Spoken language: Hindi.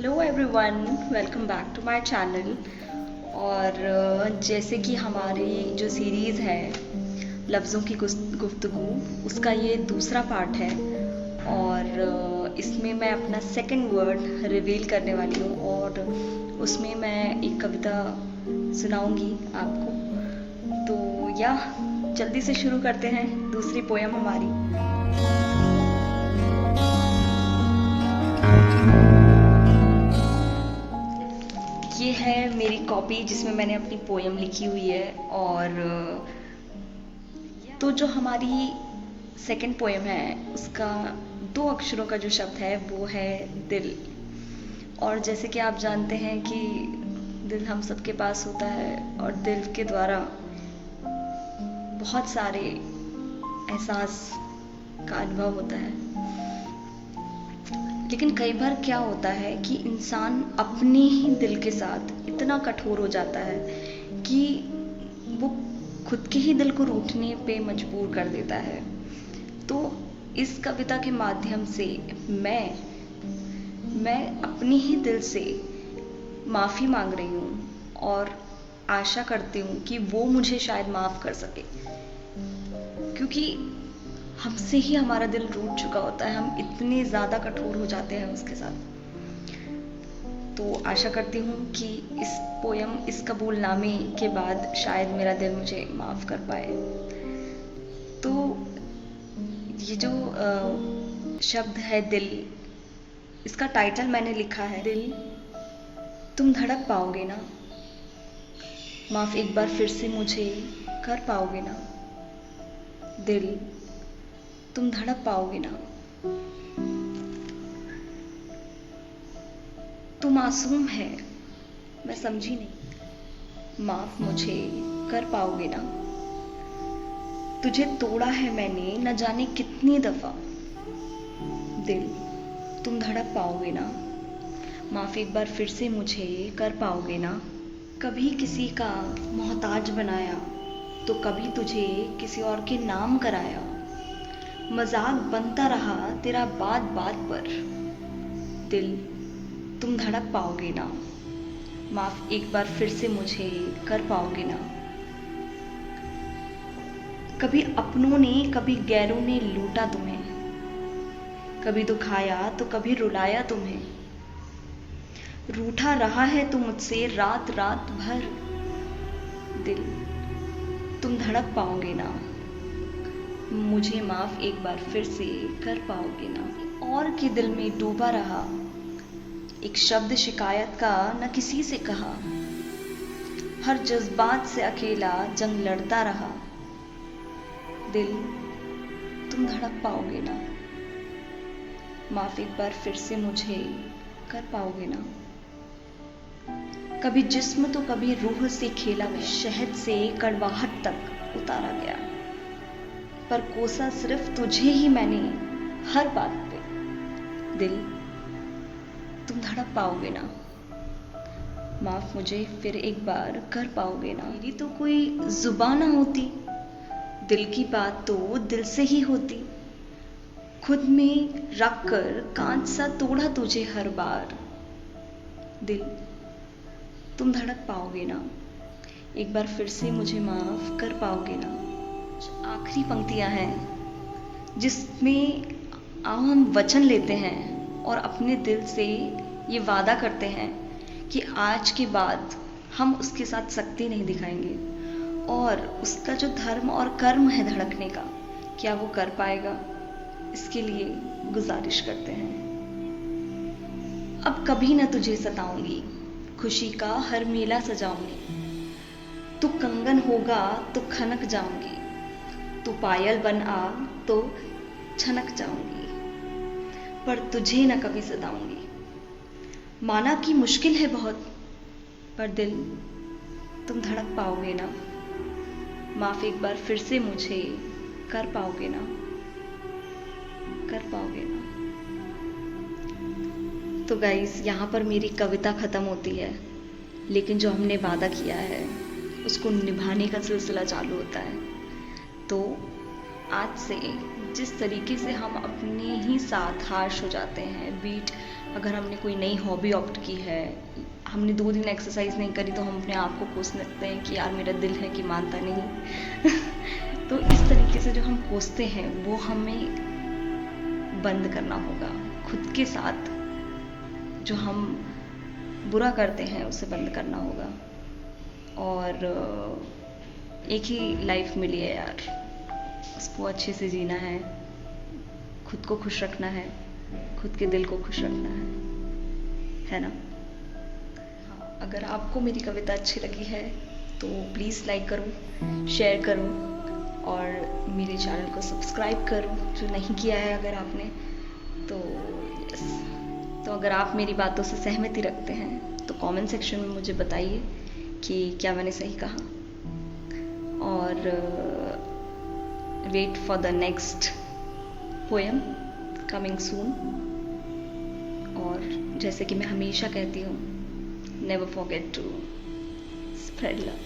Hello everyone, welcome back to my channel. और जैसे कि हमारी जो सीरीज़ है लफ्ज़ों की गुफ्तगू, उसका ये दूसरा पार्ट है। और इसमें मैं अपना सेकंड वर्ड रिवील करने वाली हूँ और उसमें मैं एक कविता सुनाऊंगी आपको। तो या जल्दी से शुरू करते हैं दूसरी पोयम हमारी। ये है मेरी कॉपी जिसमें मैंने अपनी पोयम लिखी हुई है। और तो जो हमारी सेकंड पोयम है उसका 2 अक्षरों का जो शब्द है वो है दिल। और जैसे कि आप जानते हैं कि दिल हम सबके पास होता है और दिल के द्वारा बहुत सारे एहसास का अनुभव होता है। लेकिन कई बार क्या होता है कि इंसान अपने ही दिल के साथ इतना कठोर हो जाता है कि वो खुद के ही दिल को रूठने पे मजबूर कर देता है। तो इस कविता के माध्यम से मैं अपने ही दिल से माफ़ी मांग रही हूँ और आशा करती हूँ कि वो मुझे शायद माफ़ कर सके, क्योंकि हमसे ही हमारा दिल रूठ चुका होता है। हम इतने ज़्यादा कठोर हो जाते हैं उसके साथ। तो आशा करती हूँ कि इस कबूलनामे के बाद शायद मेरा दिल मुझे माफ़ कर पाए। तो ये जो शब्द है दिल, इसका टाइटल मैंने लिखा है दिल तुम धड़क पाओगे ना, माफ़ एक बार फिर से मुझे कर पाओगे ना। दिल तुम धड़क पाओगे ना। तू मासूम है, मैं समझी नहीं, माफ मुझे कर पाओगे ना। तुझे तोड़ा है मैंने न जाने कितनी दफा, दिल तुम धड़क पाओगे ना, माफ एक बार फिर से मुझे कर पाओगे ना। कभी किसी का मोहताज बनाया तो कभी तुझे किसी और के नाम कराया, मजाक बनता रहा तेरा बात बात पर, दिल तुम धड़क पाओगे ना, माफ एक बार फिर से मुझे कर पाओगे ना। कभी अपनों ने कभी गैरों ने लूटा तुम्हें, कभी दुखाया तो कभी रुलाया तुम्हें, रूठा रहा है तू मुझसे रात रात भर, दिल तुम धड़क पाओगे ना, मुझे माफ एक बार फिर से कर पाओगे ना। और के दिल में डूबा रहा एक शब्द शिकायत का न किसी से कहा, हर जज्बात से अकेला जंग लड़ता रहा, दिल तुम धड़क पाओगे ना, माफ एक बार फिर से मुझे कर पाओगे ना। कभी जिस्म तो कभी रूह से खेला, शहद से कड़वाहट तक उतारा गया, पर कोसा सिर्फ तुझे ही मैंने हर बात पे, दिल तुम धड़क पाओगे ना, माफ मुझे फिर एक बार कर पाओगे ना। मेरी तो कोई जुबान ना होती, दिल की बात तो दिल से ही होती, खुद में रख कर कांच सा तोड़ा तुझे हर बार, दिल तुम धड़क पाओगे ना, एक बार फिर से मुझे माफ कर पाओगे ना। आखिरी पंक्तियां हैं जिसमें हम वचन लेते हैं और अपने दिल से ये वादा करते हैं कि आज के बाद हम उसके साथ सख्ती नहीं दिखाएंगे और उसका जो धर्म और कर्म है धड़कने का, क्या वो कर पाएगा, इसके लिए गुजारिश करते हैं। अब कभी न तुझे सताऊंगी, खुशी का हर मेला सजाऊंगी, तू कंगन होगा तो खनक जाऊंगी, तू पायल बन आ तो छनक जाऊंगी, पर तुझे न कभी सताऊंगी। माना कि मुश्किल है बहुत, पर दिल तुम धड़क पाओगे ना, माफ एक बार फिर से मुझे कर पाओगे ना, कर पाओगे ना। तो गाइस, यहाँ पर मेरी कविता खत्म होती है, लेकिन जो हमने वादा किया है उसको निभाने का सिलसिला चालू होता है। तो आज से जिस तरीके से हम अपने ही साथ हार्श हो जाते हैं, बीट अगर हमने कोई नई हॉबी ऑप्ट की है, हमने 2 दिन एक्सरसाइज नहीं करी तो हम अपने आप को कोसने लगते हैं कि यार मेरा दिल है कि मानता नहीं। तो इस तरीके से जो हम कोसते हैं वो हमें बंद करना होगा। खुद के साथ जो हम बुरा करते हैं उसे बंद करना होगा। और एक ही लाइफ मिली है यार, उसको अच्छे से जीना है, खुद को खुश रखना है, खुद के दिल को खुश रखना है ना? हाँ, अगर आपको मेरी कविता अच्छी लगी है तो प्लीज़ लाइक करो, शेयर करो और मेरे चैनल को सब्सक्राइब करो जो नहीं किया है अगर आपने तो। यस, तो अगर आप मेरी बातों से सहमति रखते हैं तो कमेंट सेक्शन में मुझे बताइए कि क्या मैंने सही कहा। और wait for the next poem coming soon. और जैसे कि मैं हमेशा कहती हूँ, never forget to spread love.